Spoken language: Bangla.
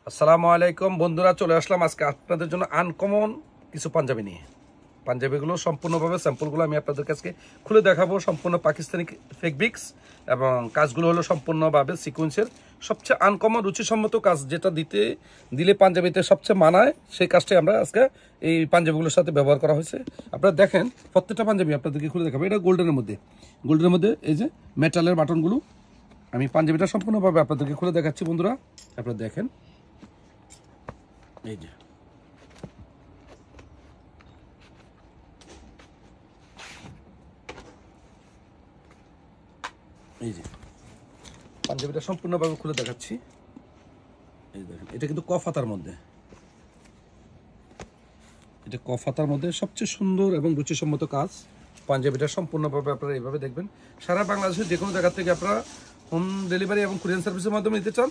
আসসালামু আলাইকুম বন্ধুরা, চলে আসলাম আজকে আপনাদের জন্য আনকমন কিছু পাঞ্জাবি নিয়ে। পাঞ্জাবিগুলো সম্পূর্ণভাবে স্যাম্পলগুলো আমি আপনাদের কাছে খুলে দেখাবো। সম্পূর্ণ পাকিস্তানি ফেব্রিক্স এবং কাজগুলো হলো সম্পূর্ণভাবে সিকোয়েন্সের। সবচেয়ে আনকমন রুচিসম্মত কাজ, যেটা দিলে পাঞ্জাবিতে সবচেয়ে মানায়, সেই কাজটাই আমরা আজকে এই পাঞ্জাবিগুলোর সাথে ব্যবহার করা হয়েছে। আপনারা দেখেন, প্রত্যেকটা পাঞ্জাবি আপনাদেরকে খুলে দেখাবো। এটা গোল্ডেনের মধ্যে এই যে মেটালের বাটনগুলো। আমি পাঞ্জাবিটা সম্পূর্ণভাবে আপনাদেরকে খুলে দেখাচ্ছি বন্ধুরা, আপনারা দেখেন। এই যে পাঞ্জাবিটা সম্পূর্ণভাবে খুলে দেখাচ্ছি। এই দেখেন, এটা কিন্তু কফাতার মধ্যে, সবচেয়ে সুন্দর এবং রুচিসম্মত কাজ। পাঞ্জাবিটা সম্পূর্ণভাবে আপনারা এইভাবে দেখবেন। সারা বাংলাদেশের যে কোনো জায়গা থেকে আপনারা হোম ডেলিভারি এবং কুরিয়ার সার্ভিসের মাধ্যমে নিতে চান,